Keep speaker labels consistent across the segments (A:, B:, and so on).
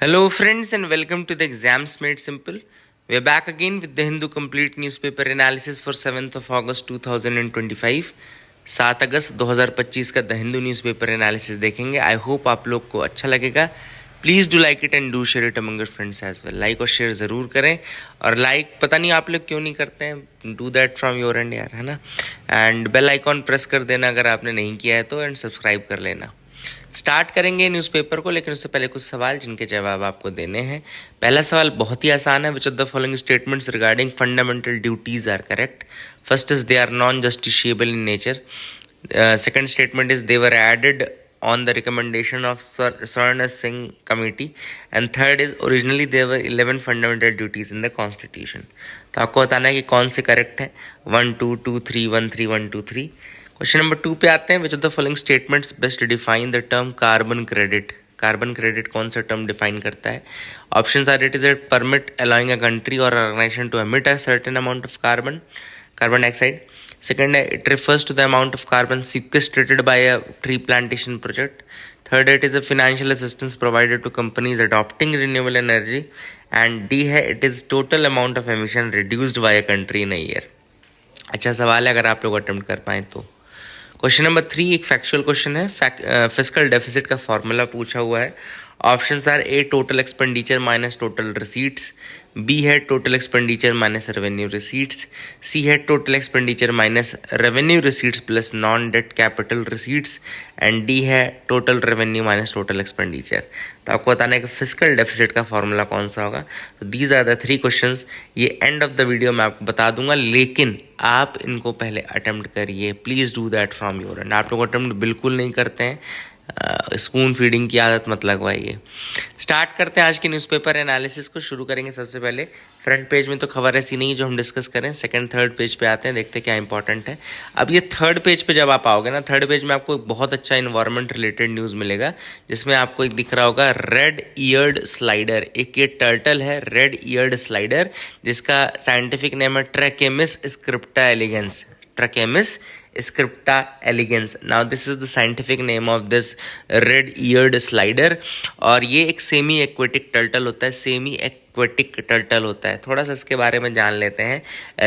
A: Hello, friends, and welcome to the Exams Made Simple. We're back again with the Hindu Complete Newspaper Analysis for 7th of August 2025. 7 अगस्त 2025 का the Hindu newspaper analysis देखेंगे. I hope आप लोग को अच्छा लगेगा. Please do like it and do share it among your friends as well. Like और share ज़रूर करें. और लाइक पता नहीं आप लोग क्यों नहीं करते हैं. Do that from your and यार, है ना. एंड बेल आइकॉन प्रेस कर देना अगर आपने नहीं किया है तो, एंड सब्सक्राइब कर लेना. स्टार्ट करेंगे न्यूज़पेपर को, लेकिन उससे पहले कुछ सवाल जिनके जवाब आपको देने हैं. पहला सवाल बहुत ही आसान है. Which of the following statements regarding fundamental duties are correct? First is they are non justiciable in nature. Second statement is they were added on the recommendation of Swarna Singh committee, and third is originally there were 11 fundamental duties in the constitution. तो आपको बताना है कि कौन से correct है. 1 2 2 3 1 3 1 2 3. Question number 2 पे आते हैं. Which of the following statements best define the term carbon credit? Carbon credit कौन सा टर्म डिफाइन करता है? Options are, it is a permit allowing a country और organization to emit a certain amount of carbon dioxide. Second, it refers to the amount of carbon sequestrated by a tree plantation project. Third, it is a financial assistance provided to companies adopting renewable energy. And D है, it is total amount of emission reduced by a country in a year. अच्छा सवाल है, अगर आप लोग attempt कर पाएँ तो. क्वेश्चन नंबर 3 एक फैक्चुअल क्वेश्चन है. फिस्कल डेफिसिट का फॉर्मूला पूछा हुआ है. Options are, A total expenditure minus total receipts, B है total expenditure minus revenue receipts, C है total expenditure minus revenue receipts plus non debt capital receipts, and D है total revenue minus total expenditure. तो आपको बताना है कि fiscal deficit का formula कौन सा होगा. तो दीज आर द 3 क्वेश्चंस. ये एंड ऑफ द वीडियो में आपको बता दूंगा, लेकिन आप इनको पहले अटेम्प्ट करिए. Please do that from your and. आप लोग अटेम्प्ट बिल्कुल नहीं करते हैं. स्पून फीडिंग की आदत मत लगवाइए. स्टार्ट करते हैं आज के न्यूज़पेपर एनालिसिस को. शुरू करेंगे सबसे पहले फ्रंट पेज में. तो खबर ऐसी नहीं जो हम डिस्कस करें. सेकंड थर्ड पेज पे आते हैं, देखते हैं क्या इंपॉर्टेंट है. अब ये थर्ड पेज पे जब आप आओगे ना, थर्ड पेज में आपको एक बहुत अच्छा इन्वायरमेंट रिलेटेड न्यूज़ मिलेगा, जिसमें आपको एक दिख रहा होगा रेड ईयर्ड स्लाइडर. एक ये टर्टल है रेड ईयर्ड स्लाइडर, जिसका साइंटिफिक नेम है ट्रैकेमिस स्क्रिप्टा elegance. Trachemys scripta elegans. Now this is the scientific name of this red eared slider. और ये एक सेमी एक्वेटिक टर्टल होता है. सेमी एक्वेटिक टर्टल होता है. थोड़ा सा इसके बारे में जान लेते हैं.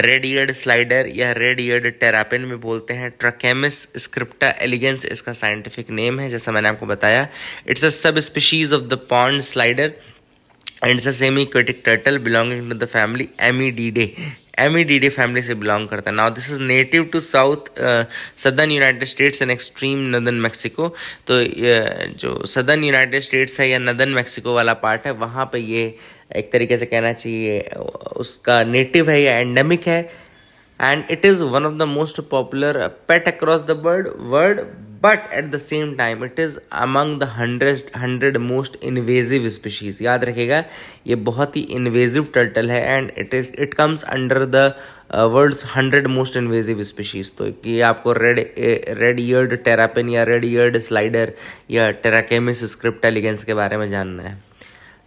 A: रेड ईयर्ड स्लाइडर या रेड ईयर्ड टेरापिन में बोलते हैं. ट्रैकेमिस स्क्रिप्टा एलिगेंस इसका साइंटिफिक नेम है, जैसा मैंने आपको बताया. इट्स अ सब species of the pond slider and it's a semi-aquatic turtle belonging to the family Amididae. Amididae family से बिलोंग करता है. Now this is native to south southern United States and extreme northern Mexico. तो जो southern United states है या northern Mexico वाला part है, वहाँ पे ये एक तरीके से कहना चाहिए उसका नेटिव है या एंडेमिक है. And it is one of the most popular pet across the world, but at the same time it is among the 100 most invasive species. याद रखिएगा, ये बहुत ही invasive turtle है, and it comes under the world's 100 most invasive species. तो ये आपको red eared terrapin या red eared slider या टेराकेमिस स्क्रिप्टा एलिगेंस के बारे में जानना है.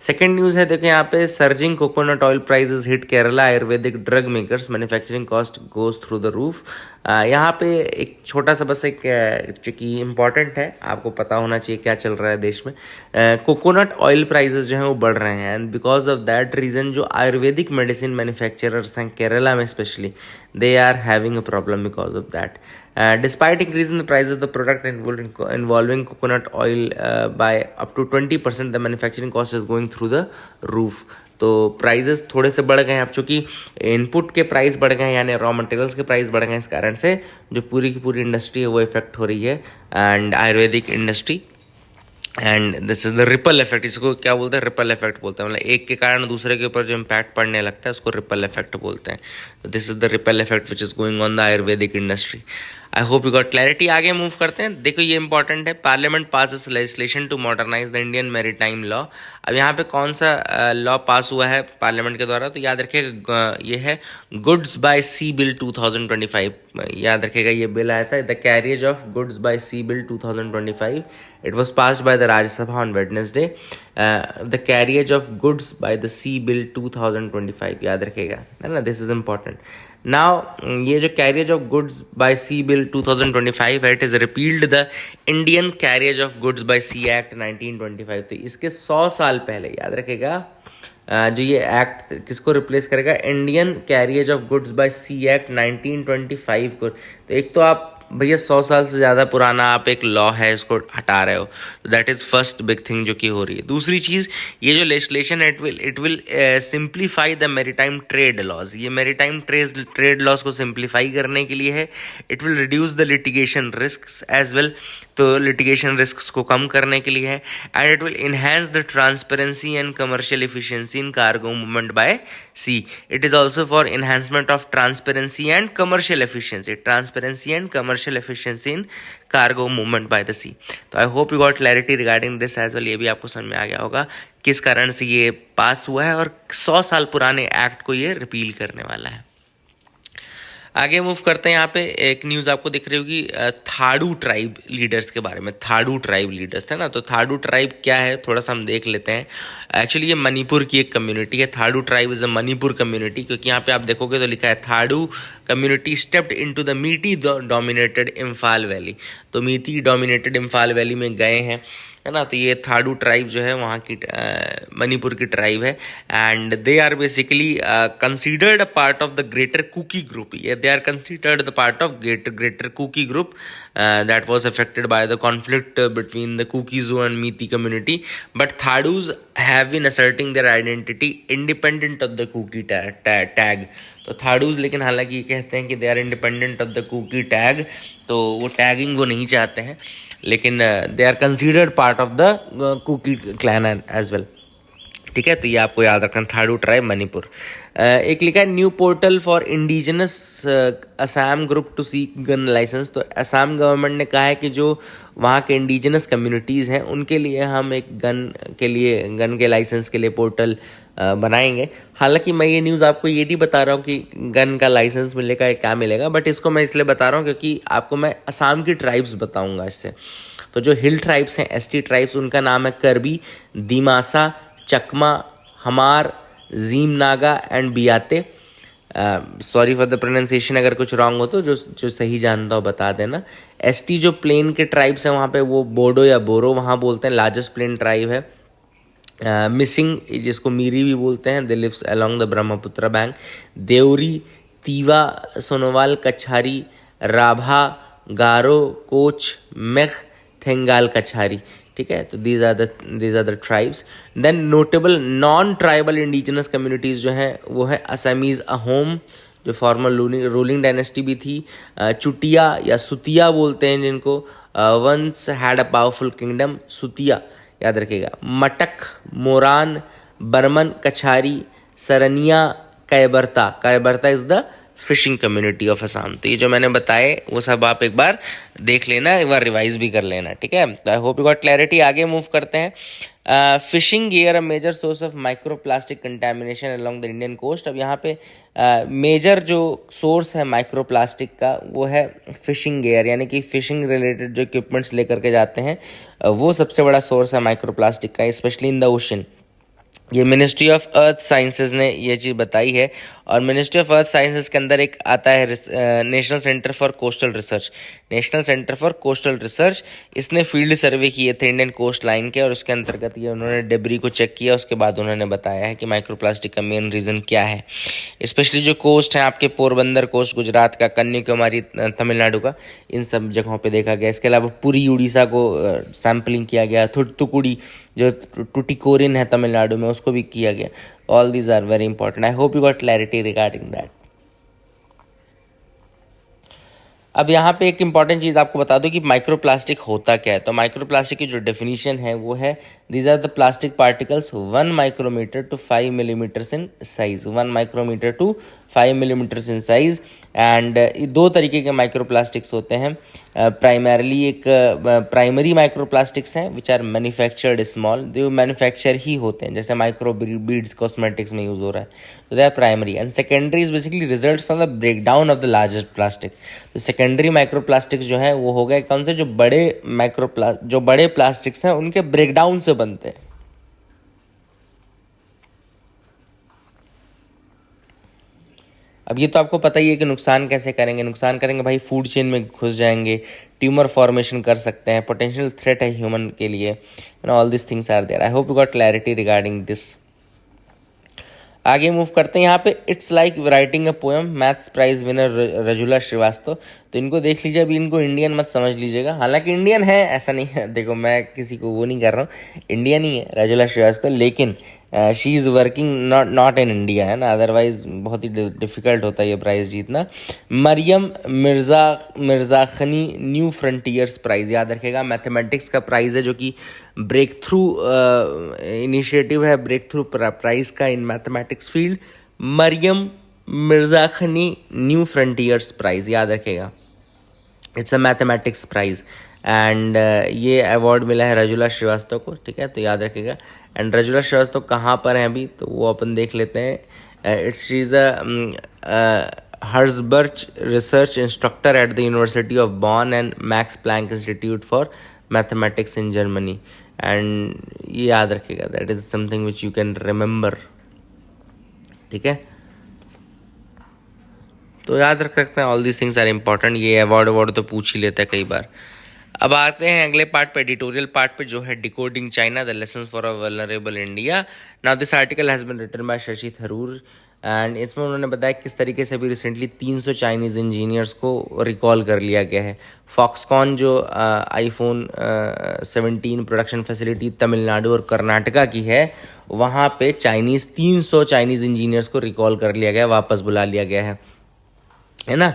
A: सेकेंड न्यूज़ है, देखो यहाँ पे surging coconut oil prices hit Kerala Ayurvedic drug makers, manufacturing cost goes through the roof. यहाँ पे एक छोटा सा बस एक चूँकि इम्पॉर्टेंट है, आपको पता होना चाहिए क्या चल रहा है देश में. कोकोनट ऑयल प्राइसेस जो हैं वो बढ़ रहे हैं, and because of that reason जो आयुर्वेदिक मेडिसिन मैन्युफैक्चरर्स हैं केरला में specially, they are having a problem because of that. Despite increasing the price of the product involving coconut oil by up to 20%, the manufacturing cost is going through the roof. तो prices थोड़े से बढ़ गए हैं अब, चूँकि input के price बढ़ गए हैं, यानी रॉ मटेरियल्स के प्राइस बढ़ गए हैं. इस कारण से जो पूरी की पूरी इंडस्ट्री है वो इफेक्ट हो रही है, and Ayurvedic industry. And this is the ripple effect. इसको क्या बोलते हैं? रिपल इफेक्ट बोलते हैं. मतलब एक के कारण दूसरे के ऊपर जो इम्पैक्ट पड़ने लगता है उसको रिपल इफेक्ट बोलते हैं. This is the ripple effect which is going on the Ayurvedic industry. I hope you got clarity. आगे मूव करते हैं. देखो ये इंपॉर्टेंट है. Parliament passes legislation to modernise the Indian maritime law. अब यहाँ पे कौन सा लॉ पास हुआ है पार्लियामेंट के द्वारा? तो याद रखिएगा ये है गुड्स बाय सी बिल 2025. याद रखिएगा ये बिल आया था, the carriage of goods by sea bill 2025. It was passed by the Rajya Sabha on Wednesday. The carriage of goods by the sea bill 2025. याद रखेगा, है ना. This is important. नाउ ये जो carriage of goods by sea bill 2025 है, it is repealed the Indian carriage of goods by sea act 1925। तो इसके 100 साल पहले, याद रखेगा, जो ये एक्ट किसको रिप्लेस करेगा, Indian carriage of goods by sea act 1925 को। तो एक तो आप भैया 100 साल से ज़्यादा पुराना आप एक लॉ है इसको हटा रहे हो, तो that is first big thing जो कि हो रही है। दूसरी चीज़, ये जो लेजिस्लेशन है it will simplify the maritime trade laws. ये मैरीटाइम ट्रेड लॉज को सिंप्लीफाई करने के लिए है। It will reduce the litigation risks as well, तो लिटिगेशन रिस्क्स को कम करने के लिए है। And it will enhance the transparency and commercial efficiency in cargo movement by sea. It is also for enhancement of transparency and commercial efficiency, transparency and commercial efficiency in cargo movement by the sea. तो I hope you got clarity regarding this as well. ये भी आपको समझ में आ गया होगा किस कारण से ये पास हुआ है और 100 साल पुराने एक्ट को ये रिपील करने वाला है। आगे मूव करते हैं। यहाँ पे एक न्यूज़ आपको दिख रही होगी थाडू ट्राइब लीडर्स के बारे में। थाडू ट्राइब लीडर्स थे ना, तो थाडू ट्राइब क्या है थोड़ा सा हम देख लेते हैं। एक्चुअली ये मणिपुर की एक कम्युनिटी है। Thadou tribe is a Manipur community, क्योंकि यहाँ पे आप देखोगे तो लिखा है Thadou community stepped into the Meitei dominated Imphal valley. तो मीटी डोमिनेटेड इम्फाल वैली में गए हैं, है ना। तो ये थाडू ट्राइब जो है वहाँ की मणिपुर की ट्राइब है, and they are basically considered a part of the greater Kuki group. ये they are considered the part of greater Kuki group that was affected by the conflict between the Kuki-Zo and Meeti community, but Thadus have been asserting their identity independent of the Kuki tag। तो थाडूज लेकिन हालांकि ये कहते हैं कि they are independent of the Kuki tag, तो वो tagging वो नहीं चाहते हैं, लेकिन they are considered part of the Kuki clan as well. ठीक है, तो ये आपको याद रखना, थाडू ट्राइब मणिपुर। एक लिखा है new portal for indigenous Assam group to seek gun licence. तो असम गवर्नमेंट ने कहा है कि जो वहाँ के इंडिजिनस कम्युनिटीज़ हैं उनके लिए हम एक गन के लाइसेंस के लिए पोर्टल बनाएंगे। हालांकि मैं ये न्यूज़ आपको ये नहीं बता रहा हूँ कि गन का लाइसेंस मिलेगा या क्या मिलेगा, बट इसको मैं इसलिए बता रहा हूँ क्योंकि आपको मैं असम की ट्राइब्स बताऊँगा इससे। तो जो हिल ट्राइब्स हैं, एसटी ट्राइब्स, उनका नाम है Karbi, Dimasa, Chakma, Hmar, Zeme Naga and Biate. Sorry for the pronunciation अगर कुछ रॉन्ग हो तो जो सही जानता हो बता देना। एसटी जो प्लेन के ट्राइब्स हैं वहाँ पे वो बोडो या बोरो वहाँ बोलते हैं, लार्जेस्ट प्लेन ट्राइब है। मिसिंग जिसको मीरी भी बोलते हैं, they lives along the Brahmaputra bank. Deori, Tiwa, Sonowal, Kachari, Rabha, Garo, Koch, Mech, Thengal, Kachari. ठीक है, तो these are the tribes. Then notable non tribal indigenous communities जो हैं वो है असमीज़ अहोम, जो फॉर्मर रूलिंग डायनेस्टी भी थी। चुटिया या सुतिया बोलते हैं जिनको, once had a powerful kingdom, Sutiya याद रखिएगा। Matak, Moran, Barman, Kachari, Sarania, Kaibarta is the fishing community of Assam. तो ये जो मैंने बताए वो सब आप एक बार देख लेना, एक बार रिवाइज भी कर लेना। ठीक है, I hope you got clarity. आगे मूव करते हैं। Fishing gear a major source of micro plastic contamination along the Indian coast. अब यहाँ पे मेजर जो सोर्स है माइक्रो प्लास्टिक का वो है फिशिंग गियर, यानी कि फिशिंग रिलेटेड जो इक्विपमेंट्स लेकर के जाते हैं वो सबसे बड़ा सोर्स है माइक्रो प्लास्टिक का, स्पेशली इन द ओशन। ये मिनिस्ट्री ऑफ अर्थ साइंसेज ने ये चीज़ बताई है, और मिनिस्ट्री ऑफ अर्थ साइंसेज के अंदर एक आता है national centre for coastal research. National centre for coastal research, इसने फील्ड सर्वे किए थे इंडियन कोस्ट लाइन के, और उसके अंतर्गत ये उन्होंने डेब्री को चेक किया। उसके बाद उन्होंने बताया है कि माइक्रोप्लास्टिक का मेन रीज़न क्या है। स्पेशली जो कोस्ट है आपके पोरबंदर कोस्ट गुजरात का, कन्याकुमारी तमिलनाडु का, इन सब जगहों पे देखा गया। इसके अलावा पूरी उड़ीसा को सैम्पलिंग किया गया। थुटुकुड़ी जो टुटिकोरिन है तमिलनाडु में, उसको भी किया गया। All these are very important. I hope you got clarity regarding that. अब यहाँ पे एक इंपॉर्टेंट चीज़ आपको बता दूं कि माइक्रोप्लास्टिक होता क्या है। तो माइक्रोप्लास्टिक की जो डेफिनेशन है वो है, these are the plastic particles 1 micrometre to 5 millimetres in size. 1 micrometre to 5 millimetres in size. And दो तरीके के माइक्रोप्लास्टिक्स होते हैं। प्राइमरली एक प्राइमरी माइक्रोप्लास्टिक्स हैं विच आर मैन्युफैक्चर्ड स्मॉल, जो मैन्युफैक्चर ही होते हैं, जैसे माइक्रो बीड्स कॉस्मेटिक्स में यूज़ हो रहा है, तो they are primary. And secondary is basically result from the breakdown of the largest plastic. तो सेकेंडरी माइक्रोप्लास्टिक्स जो है वो हो गए कौन से, जो बड़े प्लास्टिक्स हैं उनके ब्रेकडाउन से बनते हैं। अब ये तो आपको पता ही है कि नुकसान कैसे करेंगे, नुकसान करेंगे भाई, फूड चेन में घुस जाएंगे, ट्यूमर फॉर्मेशन कर सकते हैं, पोटेंशियल थ्रेट है ह्यूमन के लिए, and all this things are there. I hope you got clarity regarding this. आगे मूव करते हैं यहाँ पे, it's like writing a poem, maths prize winner Rajula Srivastava. तो इनको देख लीजिए, अभी इनको इंडियन मत समझ लीजिएगा, हालांकि इंडियन है ऐसा नहीं है, देखो मैं किसी को वो नहीं कर रहा हूँ, इंडियन ही है रजुला श्रीवास्तव, लेकिन she is working not in India, है ना, अदरवाइज बहुत ही डिफिकल्ट होता है ये प्राइज़ जीतना। Maryam Mirzakhani new frontiers prize, याद रखेगा मैथमेटिक्स का प्राइज़ है, जो कि ब्रेक थ्रू इनिशिएटिव है, ब्रेक थ्रू प्राइज़ का in mathematics field. Maryam Mirzakhani new frontiers prize, याद रखेगा, it's a mathematics prize, and ये अवार्ड मिला है रजुला श्रीवास्तव को, ठीक है, तो याद रखिएगा। एंड रजुला श्रीवास्तव कहाँ पर हैं अभी, तो वो अपन देख लेते हैं। It's is a Herzberg research instructor at the university of Bonn and Max Planck institute for mathematics in Germany, and ये याद रखिएगा, that is something which you can remember, ठीक है, तो याद रख सकते हैं, all these things are important. ये अवार्ड तो पूछ ही लेता है कई बार। अब आते हैं अगले पार्ट पे, एडिटोरियल पार्ट पे, जो है decoding China the lessons for a vulnerable India. Now this article has been written by Shashi Tharoor, and इसमें उन्होंने बताया किस तरीके से अभी रिसेंटली 300 चाइनीज़ इंजीनियर्स को रिकॉल कर लिया गया है। फॉक्सकॉन जो आईफोन 17 प्रोडक्शन फैसिलिटी तमिलनाडु और कर्नाटका की है, वहाँ पे 300 चाइनीज़ इंजीनियर्स को रिकॉल कर लिया गया, वापस बुला लिया गया है ना।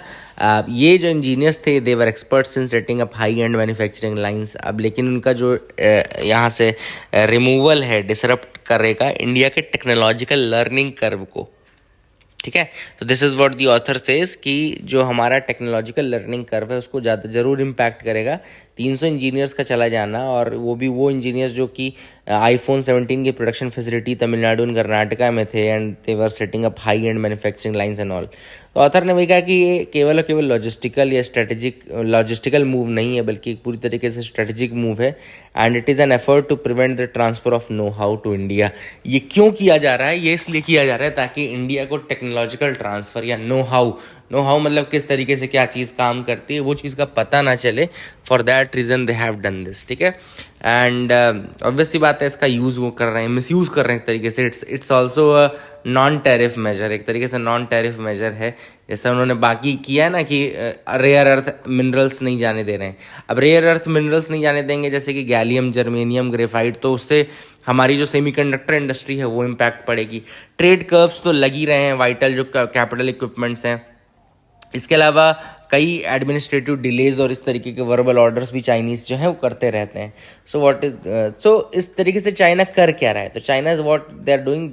A: ये जो इंजीनियर्स थे, they were experts in setting up high end manufacturing lines. अब लेकिन उनका जो यहाँ से रिमूवल है, डिसरप्ट करेगा इंडिया के टेक्नोलॉजिकल लर्निंग कर्व को, ठीक है। तो this is what the author says कि जो हमारा टेक्नोलॉजिकल लर्निंग कर्व है उसको ज़्यादा ज़रूर इम्पैक्ट करेगा। 300 इंजीनियर्स का चला जाना, और वो भी वो इंजीनियर्स जो कि आईफोन 17 की production facility Tamil Nadu and Karnataka में थे, and they were setting up high end manufacturing lines and all. तो ऑथर ने वही कहा कि ये केवल और केवल लॉजिस्टिकल मूव नहीं है, बल्कि एक पूरी तरीके से स्ट्रेटेजिक मूव है, and it is an effort to prevent the transfer of know how to India. ये क्यों किया जा रहा है? ये इसलिए किया जा रहा है ताकि इंडिया को टेक्नोलॉजिकल ट्रांसफ़र या नो हाउ मतलब किस तरीके से क्या चीज़ काम करती है, वो चीज़ का पता ना चले। For that reason they have done this, ठीक है। एंड ऑब्वियसली बात है, इसका यूज़ वो कर रहे हैं, मिसयूज़ कर रहे हैं एक तरीके से। It's also a non tariff measure, एक तरीके से नॉन टैरिफ मेजर है, जैसा उन्होंने बाकी किया है ना कि रेयर अर्थ मिनरल्स नहीं जाने दे रहे हैं। अब रेयर अर्थ मिनरल्स नहीं जाने देंगे, जैसे कि गैलियम, जर्मेनियम, ग्रेफाइट, तो उससे हमारी जो सेमीकंडक्टर इंडस्ट्री है वो इम्पैक्ट पड़ेगी। ट्रेड कर्व्स तो लग ही रहे हैं, वाइटल जो कैपिटल इक्विपमेंट्स हैं। इसके अलावा कई एडमिनिस्ट्रेटिव डिलेज और इस तरीके के वर्बल ऑर्डर्स भी चाइनीज़ जो हैं वो करते रहते हैं। सो इस तरीके से चाइना कर क्या रहा है? तो China is what they are doing,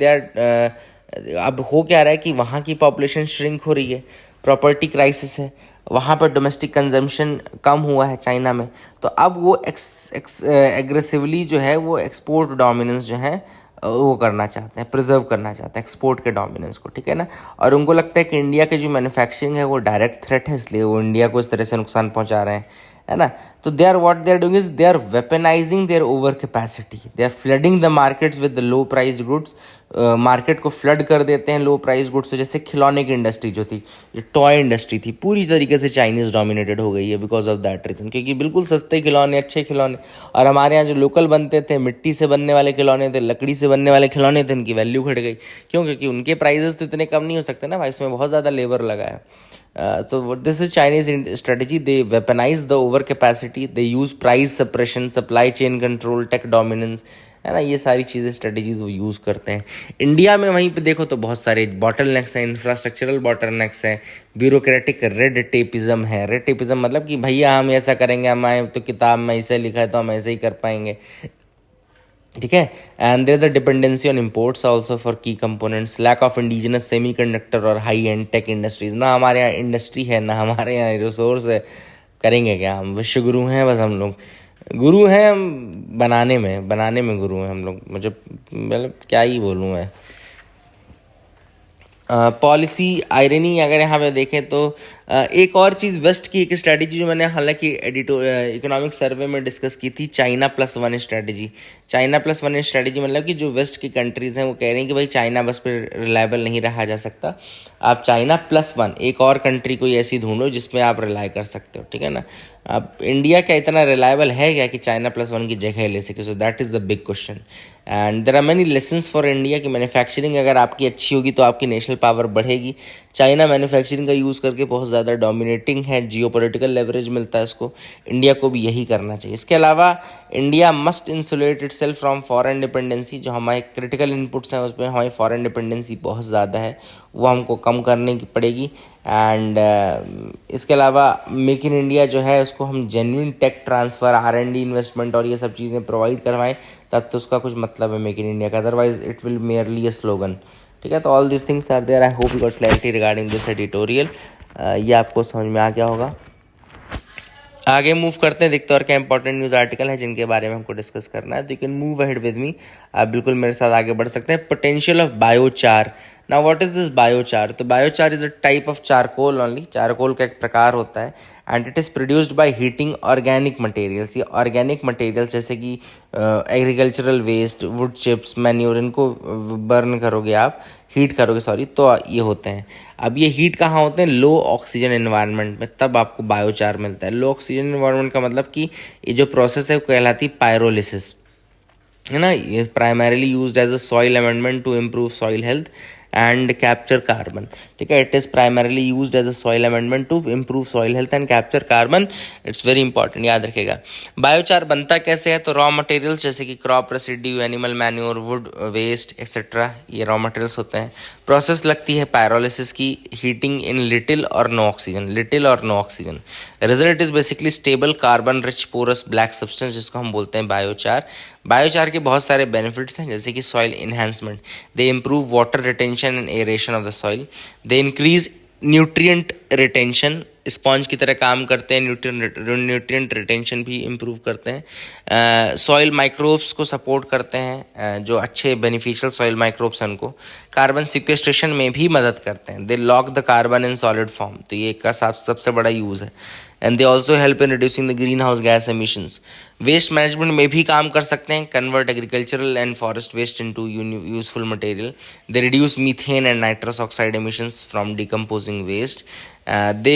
A: अब हो क्या रहा है कि वहाँ की पॉपुलेशन श्रिंक हो रही है, प्रॉपर्टी क्राइसिस है, वहाँ पर डोमेस्टिक कंजम्पशन कम हुआ है चाइना में, तो अब वो एग्रेसिवली जो है वो एक्सपोर्ट डोमिनेंस जो है वो करना चाहते हैं, प्रिजर्व करना चाहते हैं एक्सपोर्ट के डोमिनेंस को, ठीक है ना। और उनको लगता है कि इंडिया के जो मैन्युफैक्चरिंग है वो डायरेक्ट थ्रेट है, इसलिए वो इंडिया को इस तरह से नुकसान पहुंचा रहे हैं, है ना। तो they are doing is they are weaponising their over capacity, they are flooding the markets with the low price goods. Market को फ्लड कर देते हैं लो प्राइस गुड्स। तो जैसे खिलौने की इंडस्ट्री जो थी, जो टॉय इंडस्ट्री थी, पूरी तरीके से चाइनीज़ डोमिनेटेड हो गई है बिकॉज ऑफ दैट रीज़न, क्योंकि बिल्कुल सस्ते खिलौने, अच्छे खिलौने, और हमारे यहाँ जो लोकल बनते थे, मिट्टी से बनने वाले खिलौने थे, लकड़ी से बनने वाले खिलौने थे, उनकी वैल्यू घट गई। क्यों? क्योंकि उनके प्राइजेस तो इतने कम नहीं हो सकते ना भाई, इसमें बहुत ज़्यादा लेबर लगा है। So this is Chinese strategy. They weaponize the over capacity. They use price suppression, supply chain control, tech dominance, है ना। ये सारी चीज़ें स्ट्रेटजीज वो यूज़ करते हैं। इंडिया में वहीं पे देखो तो बहुत सारे बॉटल नेक्स हैं, इंफ्रास्ट्रक्चरल बॉटल नेक्स हैं, ब्यूरोक्रेटिक रेड टेपिज्म है। रेड टेपिज्म मतलब कि भैया हम ऐसा करेंगे, हमारे तो किताब में ऐसे लिखा है तो हम ऐसे ही कर पाएंगे, ठीक है। And there is a dependency on imports also for key components, lack of indigenous semiconductor और हाई एंड टेक इंडस्ट्रीज। ना हमारे यहाँ इंडस्ट्री है, ना हमारे यहाँ रिसोर्स है, करेंगे क्या? हम विश्व गुरु हैं, बस हम लोग गुरु हैं, हम बनाने में गुरु हैं हम लोग। मुझे मतलब क्या ही बोलूँ मैं। पॉलिसी आयरनी अगर यहाँ पे देखें तो एक और चीज़, वेस्ट की एक स्ट्रैटेजी जो मैंने हालांकि इकोनॉमिक सर्वे में डिस्कस की थी, चाइना+1 स्ट्रैटेजी। चाइना+1 स्ट्रैटेजी मतलब कि जो वेस्ट की कंट्रीज़ हैं वो कह रही हैं कि भाई चाइना बस पे रिलायबल नहीं रहा जा सकता, आप चाइना+1 एक और कंट्री कोई ऐसी ढूंढो जिसमें आप रिलाई कर सकते हो, ठीक है ना। अब इंडिया क्या इतना रिलायबल है क्या कि चाइना+1 की जगह ले सके? So that is the big question. And there are many lessons for India कि मैन्युफैक्चरिंग अगर आपकी अच्छी होगी तो आपकी नेशनल पावर बढ़ेगी। चाइना मैन्युफैक्चरिंग का यूज़ करके बहुत ज़्यादा डोमिनेटिंग है, जियोपॉलिटिकल लेवरेज मिलता है उसको, इंडिया को भी यही करना चाहिए। इसके अलावा India must insulate itself from foreign dependency. जो हमारे क्रिटिकल इनपुट्स हैं उसमें हमारी फॉरेन डिपेंडेंसी बहुत ज़्यादा है, वो हमको कम करने की पड़ेगी। एंड इसके अलावा मेक इन इंडिया जो है उसको हम genuine take transfer, R&D investment और ये सब चीज़ें प्रोवाइड करवाएं, तब तो उसका कुछ मतलब है मेक इन इंडिया का, otherwise it will merely a slogan, ठीक है। तो all this things are there. I hope you got clarity regarding this editorial. ये आपको समझ में आ गया होगा। आगे मूव करते हैं, देखते हैं और क्या इंपॉर्टेंट न्यूज़ आर्टिकल है जिनके बारे में हमको डिस्कस करना है। तो you can move ahead with me, आप बिल्कुल मेरे साथ आगे बढ़ सकते हैं। Potential of biochar. Now what is this biochar? तो biochar is a type of charcoal only, charcoal का एक प्रकार होता है, and it is produced by heating organic materials. ये ऑर्गेनिक मटेरियल्स जैसे कि agricultural waste, wood chips, manure, इनको बर्न करोगे आप, हीट करोगे सॉरी, तो ये होते हैं। अब ये हीट कहाँ होते हैं? लो ऑक्सीजन एनवायरनमेंट में, तब आपको बायोचार मिलता है। लो ऑक्सीजन एनवायरनमेंट का मतलब कि ये जो प्रोसेस है वो कहलाती पायरोलिसिस, है ना। ये primarily used as a soil amendment to improve soil health and capture carbon, ठीक है। It is primarily used as a soil amendment to improve soil health and capture carbon. It's very important, याद रखेगा। Biochar बनता कैसे है? तो raw materials जैसे कि crop residue, animal manure, wood waste etcetera, ये रॉ मटेरियल्स होते हैं। प्रोसेस लगती है पायरोलिसिस की, हीटिंग इन लिटिल और नो ऑक्सीजन, लिटिल और no oxygen. Result is basically stable carbon rich porous black substance, जिसको हम बोलते हैं बायोचार। बायोचार के बहुत सारे बेनिफिट्स हैं, जैसे कि soil enhancement, they improve water retention and aeration of the soil, they increase nutrient retention, sponge की तरह काम करते हैं, न्यूट्रिएंट रिटेंशन भी इम्प्रूव करते हैं। सॉइल माइक्रोब्स को सपोर्ट करते हैं, जो अच्छे बेनिफिशियल सॉइल माइक्रोब्स हैं उनको। कार्बन सिक्वेस्ट्रेशन में भी मदद करते हैं, they lock the carbon in solid form, तो ये का सबसे बड़ा यूज़ है। And they also help in reducing the greenhouse gas emissions. Waste management में भी काम कर सकते हैं, convert agricultural and forest waste into useful material, they reduce methane and nitrous oxide emissions from decomposing waste, they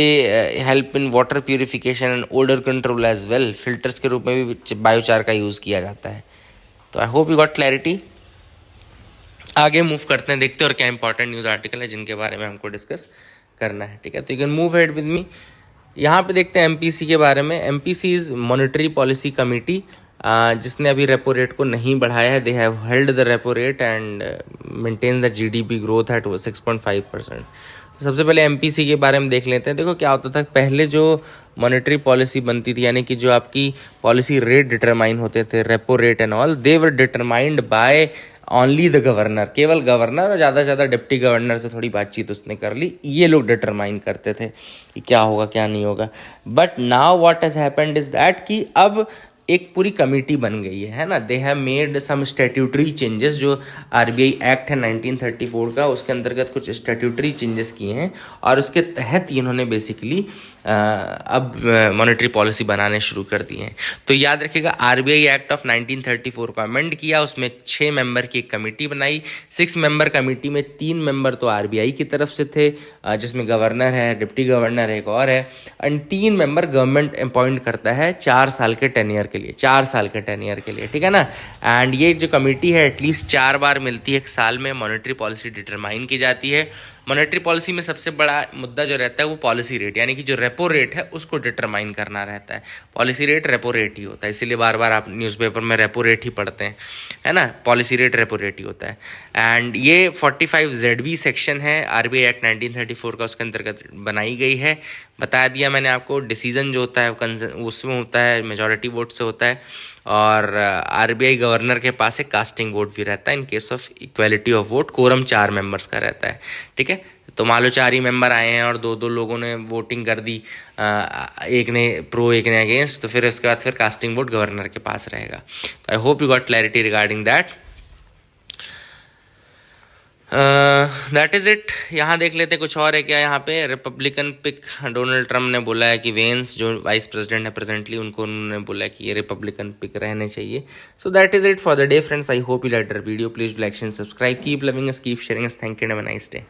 A: help in water purification and odour control as well, filters के रूप में भी बायोचार का यूज़ किया जाता है। तो I hope you got clarity. आगे मूव करते हैं, देखते हैं और क्या इंपॉर्टेंट न्यूज़ आर्टिकल है जिनके बारे में हमको डिस्कस करना है, ठीक है। तो you can move head with me. यहाँ पे देखते हैं एमपीसी के बारे में। MPC is monetary policy committee, जिसने अभी रेपो रेट को नहीं बढ़ाया है। They have held the repo rate and maintain the GDP growth at 6.5%। तो सबसे पहले एमपीसी के बारे में देख लेते हैं। देखो क्या होता था पहले, जो मॉनेटरी पॉलिसी बनती थी, यानी कि जो आपकी पॉलिसी रेट डिटरमाइन होते थे, repo rate and all, they were determined by only the governor, केवल गवर्नर और ज़्यादा से ज़्यादा डिप्टी गवर्नर से थोड़ी बातचीत उसने कर ली, ये लोग डिटरमाइन करते थे कि क्या होगा क्या नहीं होगा। But now what has happened is that कि अब एक पूरी कमेटी बन गई है ना। They have made some statutory changes, जो आरबीआई एक्ट है 1934 का, उसके अंतर्गत कुछ स्टैट्यूटरी चेंजेस किए हैं और उसके तहत इन्होंने बेसिकली अब मॉनेटरी पॉलिसी बनाने शुरू कर दिए हैं। तो याद रखिएगा, आरबीआई एक्ट ऑफ 1934 को अमेंड किया, उसमें 6 मेंबर की एक कमेटी बनाई। 6 मेंबर कमेटी में 3 मेंबर तो आरबीआई की तरफ से थे, जिसमें गवर्नर है, डिप्टी गवर्नर एक और है, एंड 3 मेंबर गवर्नमेंट अपॉइंट करता है 4 साल के टेन्योर के लिए, 4 साल के टेन्योर के लिए, ठीक है ना। एंड ये जो कमेटी है एटलीस्ट 4 बार मिलती है एक साल में, मॉनेटरी पॉलिसी डिटरमाइन की जाती है। मॉनेटरी पॉलिसी में सबसे बड़ा मुद्दा जो रहता है वो पॉलिसी रेट, यानी कि जो रेपो रेट है उसको डिटरमाइन करना रहता है। पॉलिसी रेट रेपो रेट ही होता है, इसीलिए बार बार आप न्यूज़पेपर में रेपो रेट ही पढ़ते हैं, है ना। पॉलिसी रेट रेपो रेट ही होता है। एंड ये 45ZB सेक्शन है आरबीआई एक्ट 1934 का, उसके अंतर्गत बनाई गई है। बता दिया मैंने आपको, डिसीजन जो होता है उसमें होता है मेजॉरिटी वोट से होता है, और आरबीआई गवर्नर के पास एक कास्टिंग वोट भी रहता है in case of equality of vote. Quorum 4 members का रहता है, ठीक है। तो मान लो 4 ही मेंबर आए हैं और 2 लोगों ने वोटिंग कर दी, एक ने प्रो एक ने अगेंस्ट, तो फिर उसके बाद फिर कास्टिंग वोट गवर्नर के पास रहेगा। तो I hope you got clarity regarding that. That is it. यहाँ देख लेते कुछ और है क्या। यहाँ पे रिपब्लिकन पिक डोनाल्ड ट्रम्प ने बोला है कि वेंस जो वाइस प्रेसिडेंट है प्रेजेंटली, उनको उन्होंने बोला है कि ये रिपब्लिकन पिक रहने चाहिए। सो that is it for the day friends. I hope you like the video. Please like and subscribe. Keep loving us, keep sharing us. Thank you and have a nice day.